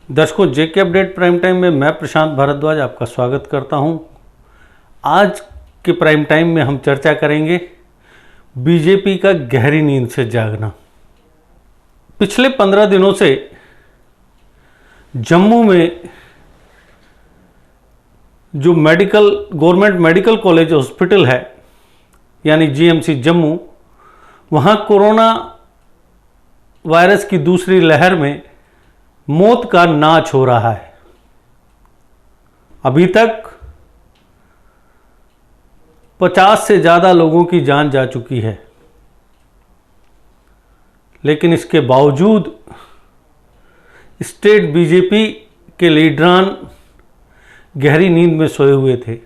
दर्शकों, जेके update prime time में मैं प्रशांत भारद्वाज आपका स्वागत करता हूं। आज के प्राइम टाइम में हम चर्चा करेंगे बीजेपी का गहरी नींद से जागना। पिछले 15 दिनों से जम्मू में जो गवर्नमेंट मेडिकल कॉलेज हॉस्पिटल है यानी जीएमसी जम्मू, वहाँ कोरोना वायरस की दूसरी लहर में मौत का नाच हो रहा है। अभी तक 50 से ज़्यादा लोगों की जान जा चुकी है, लेकिन इसके बावजूद स्टेट बीजेपी के लीडरान गहरी नींद में सोए हुए थे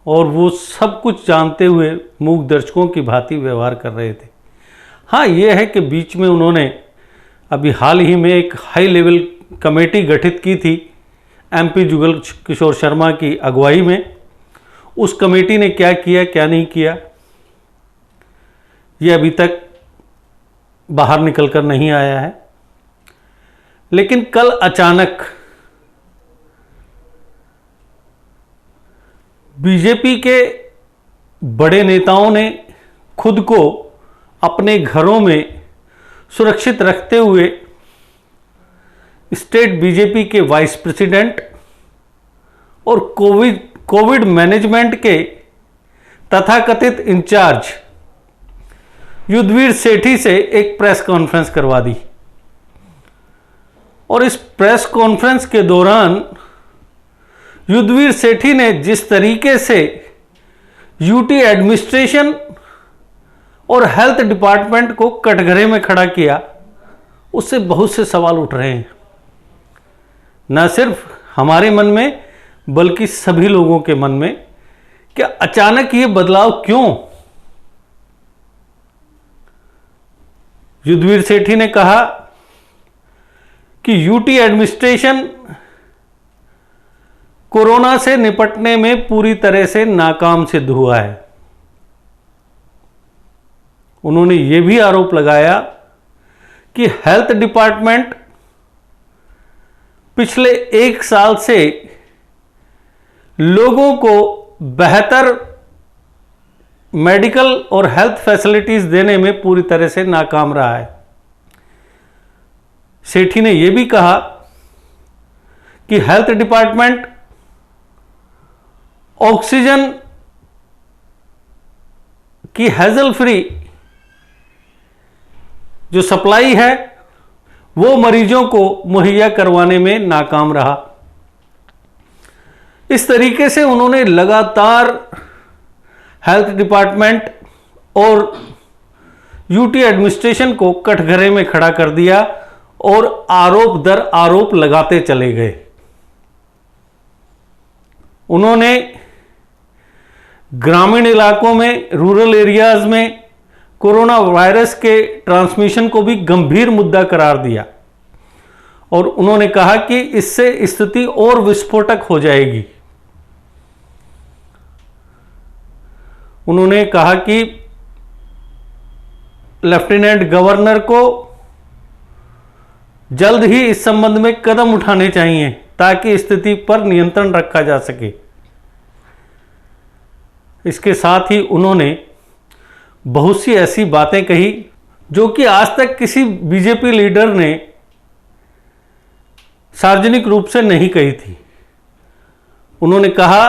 और वो सब कुछ जानते हुए मूक दर्शकों की भांति व्यवहार कर रहे थे। हाँ, ये है कि बीच में उन्होंने अभी हाल ही में एक हाई लेवल कमेटी गठित की थी एमपी जुगल किशोर शर्मा की अगुवाई में। उस कमेटी ने क्या किया क्या नहीं किया ये अभी तक बाहर निकल कर नहीं आया है, लेकिन कल अचानक बीजेपी के बड़े नेताओं ने खुद को अपने घरों में सुरक्षित रखते हुए स्टेट बीजेपी के वाइस प्रेसिडेंट और कोविड मैनेजमेंट के तथाकथित इंचार्ज युद्धवीर सेठी से एक प्रेस कॉन्फ्रेंस करवा दी। और इस प्रेस कॉन्फ्रेंस के दौरान युद्धवीर सेठी ने जिस तरीके से यूटी एडमिनिस्ट्रेशन और हेल्थ डिपार्टमेंट को कटघरे में खड़ा किया, उससे बहुत से सवाल उठ रहे हैं, न सिर्फ हमारे मन में बल्कि सभी लोगों के मन में। कि अचानक ये बदलाव क्यों? युद्धवीर सेठी ने कहा कि यूटी एडमिनिस्ट्रेशन कोरोना से निपटने में पूरी तरह से नाकाम सिद्ध हुआ है। उन्होंने यह भी आरोप लगाया कि हेल्थ डिपार्टमेंट पिछले 1 साल से लोगों को बेहतर मेडिकल और हेल्थ फैसिलिटीज देने में पूरी तरह से नाकाम रहा है। सेठी ने यह भी कहा कि हेल्थ डिपार्टमेंट ऑक्सीजन की हैजल फ्री जो सप्लाई है वो मरीजों को मुहैया करवाने में नाकाम रहा। इस तरीके से उन्होंने लगातार हेल्थ डिपार्टमेंट और यूटी एडमिनिस्ट्रेशन को कटघरे में खड़ा कर दिया और आरोप दर आरोप लगाते चले गए। उन्होंने ग्रामीण इलाकों में, रूरल एरियाज में कोरोना वायरस के ट्रांसमिशन को भी गंभीर मुद्दा करार दिया और उन्होंने कहा कि इससे स्थिति और विस्फोटक हो जाएगी। उन्होंने कहा कि लेफ्टिनेंट गवर्नर को जल्द ही इस संबंध में कदम उठाने चाहिए ताकि स्थिति पर नियंत्रण रखा जा सके। इसके साथ ही उन्होंने बहुत सी ऐसी बातें कही जो कि आज तक किसी बीजेपी लीडर ने सार्वजनिक रूप से नहीं कही थी। उन्होंने कहा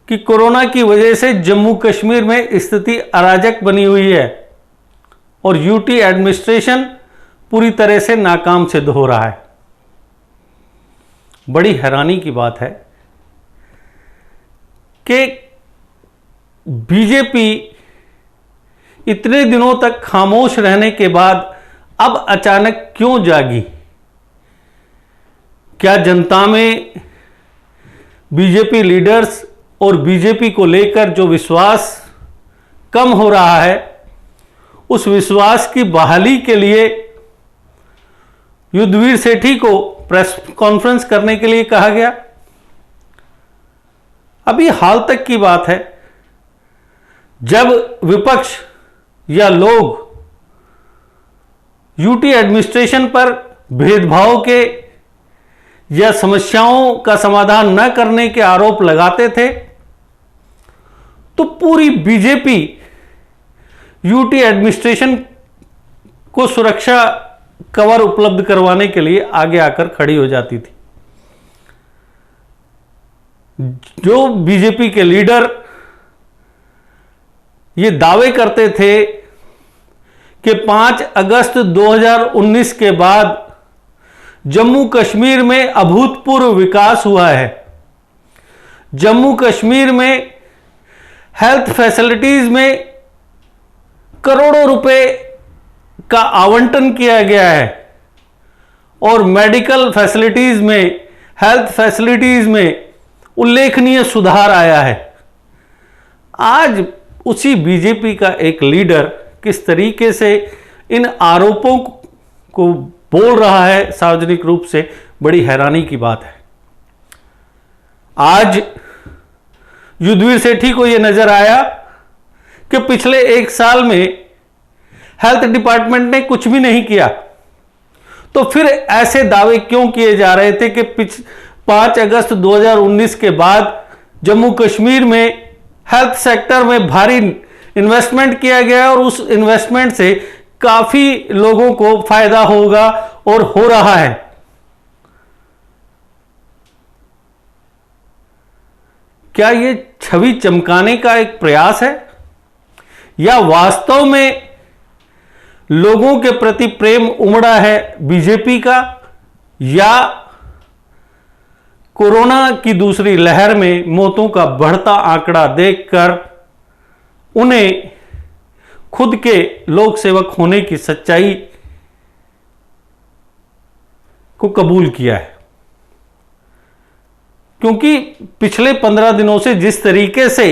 कि कोरोना की वजह से जम्मू कश्मीर में स्थिति अराजक बनी हुई है और यूटी एडमिनिस्ट्रेशन पूरी तरह से नाकाम सिद्ध हो रहा है। बड़ी हैरानी की बात है कि बीजेपी इतने दिनों तक खामोश रहने के बाद अब अचानक क्यों जागी? क्या जनता में बीजेपी लीडर्स और बीजेपी को लेकर जो विश्वास कम हो रहा है, उस विश्वास की बहाली के लिए युद्धवीर सेठी को प्रेस कॉन्फ्रेंस करने के लिए कहा गया? अभी हाल तक की बात है जब विपक्ष या लोग यूटी एडमिनिस्ट्रेशन पर भेदभाव के या समस्याओं का समाधान न करने के आरोप लगाते थे, तो पूरी बीजेपी यूटी एडमिनिस्ट्रेशन को सुरक्षा कवर उपलब्ध करवाने के लिए आगे आकर खड़ी हो जाती थी। जो बीजेपी के लीडर ये दावे करते थे कि 5 अगस्त 2019 के बाद जम्मू कश्मीर में अभूतपूर्व विकास हुआ है, जम्मू कश्मीर में हेल्थ फैसिलिटीज में करोड़ों रुपए का आवंटन किया गया है और मेडिकल फैसिलिटीज में, हेल्थ फैसिलिटीज में उल्लेखनीय सुधार आया है। आज उसी बीजेपी का एक लीडर किस तरीके से इन आरोपों को बोल रहा है सार्वजनिक रूप से, बड़ी हैरानी की बात है। आज युद्धवीर सेठी को यह नजर आया कि पिछले 1 साल में हेल्थ डिपार्टमेंट ने कुछ भी नहीं किया, तो फिर ऐसे दावे क्यों किए जा रहे थे कि 5 अगस्त 2019 के बाद जम्मू कश्मीर में हेल्थ सेक्टर में भारी इन्वेस्टमेंट किया गया और उस इन्वेस्टमेंट से काफी लोगों को फायदा होगा और हो रहा है। क्या ये छवि चमकाने का एक प्रयास है या वास्तव में लोगों के प्रति प्रेम उमड़ा है बीजेपी का, या कोरोना की दूसरी लहर में मौतों का बढ़ता आंकड़ा देखकर उन्हें खुद के लोक सेवक होने की सच्चाई को कबूल किया है? क्योंकि पिछले 15 दिनों से जिस तरीके से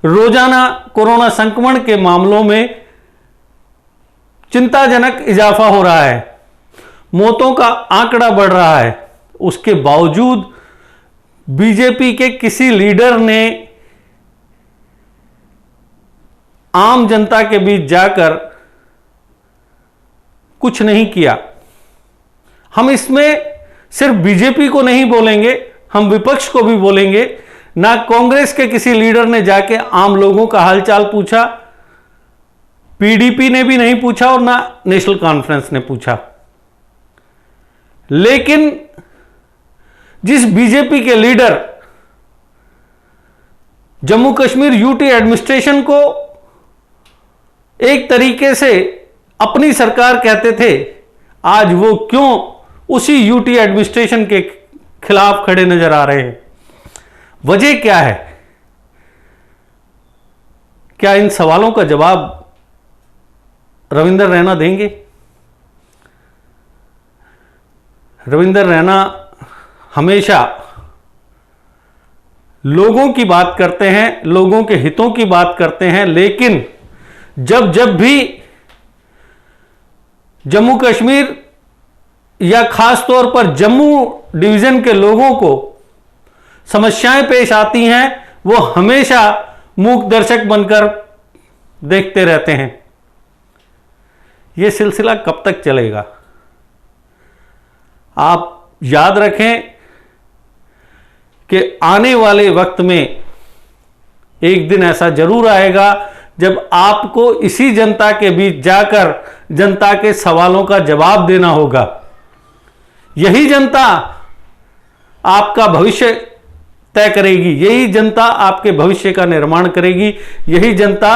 रोजाना कोरोना संक्रमण के मामलों में चिंताजनक इजाफा हो रहा है, मौतों का आंकड़ा बढ़ रहा है, उसके बावजूद बीजेपी के किसी लीडर ने आम जनता के बीच जाकर कुछ नहीं किया। हम इसमें सिर्फ बीजेपी को नहीं बोलेंगे, हम विपक्ष को भी बोलेंगे। ना कांग्रेस के किसी लीडर ने जाके आम लोगों का हालचाल पूछा, पीडीपी ने भी नहीं पूछा और ना नेशनल कॉन्फ्रेंस ने पूछा। लेकिन जिस बीजेपी के leader Jammu Kashmir UT administration को एक तरीके से अपनी सरकार कहते थे, आज वो क्यों उसी यूटी एडमिनिस्ट्रेशन के खिलाफ खड़े नजर आ रहे हैं? वजह क्या है? क्या इन सवालों का जवाब रविंदर रैना देंगे? रविंदर रैना हमेशा लोगों की बात करते हैं, लोगों के हितों की बात करते हैं, लेकिन जब भी जम्मू कश्मीर या खास तौर पर जम्मू डिवीजन के लोगों को समस्याएं पेश आती हैं, वो हमेशा मूक दर्शक बनकर देखते रहते हैं। यह सिलसिला कब तक चलेगा? आप याद रखें कि आने वाले वक्त में एक दिन ऐसा जरूर आएगा जब आपको इसी जनता के बीच जाकर जनता के सवालों का जवाब देना होगा। यही जनता आपका भविष्य तय करेगी, यही जनता आपके भविष्य का निर्माण करेगी, यही जनता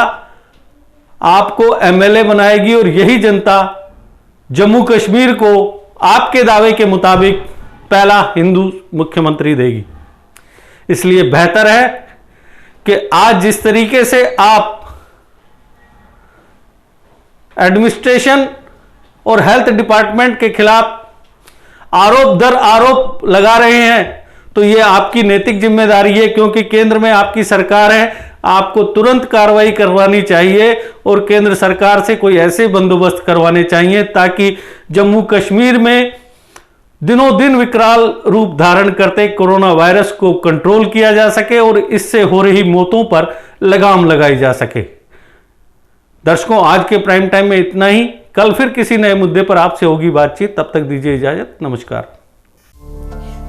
आपको एमएलए बनाएगी और यही जनता जम्मू कश्मीर को आपके दावे के मुताबिक पहला हिंदू मुख्यमंत्री देगी। इसलिए बेहतर है कि आज जिस तरीके से आप एडमिनिस्ट्रेशन और हेल्थ डिपार्टमेंट के खिलाफ आरोप दर आरोप लगा रहे हैं, तो यह आपकी नैतिक जिम्मेदारी है, क्योंकि केंद्र में आपकी सरकार है। आपको तुरंत कार्रवाई करवानी चाहिए और केंद्र सरकार से कोई ऐसे बंदोबस्त करवाने चाहिए ताकि जम्मू कश्मीर में दिनों दिन विकराल रूप धारण करते कोरोना वायरस को कंट्रोल किया जा सके और इससे हो रही मौतों पर लगाम लगाई जा सके। दर्शकों, आज के प्राइम टाइम में इतना ही। कल फिर किसी नए मुद्दे पर आपसे होगी बातचीत। तब तक दीजिए इजाजत। नमस्कार।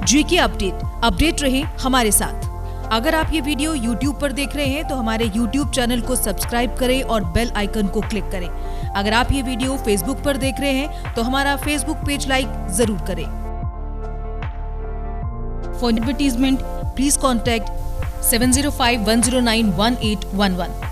जीके अपडेट रहे हमारे साथ। अगर आप ये वीडियो YouTube पर देख रहे हैं तो हमारे YouTube चैनल को सब्सक्राइब करें और बेल आइकन को क्लिक करें। अगर आप ये वीडियो Facebook पर देख रहे हैं तो हमारा Facebook पेज लाइक जरूर करें। For advertisement please contact 7051091811।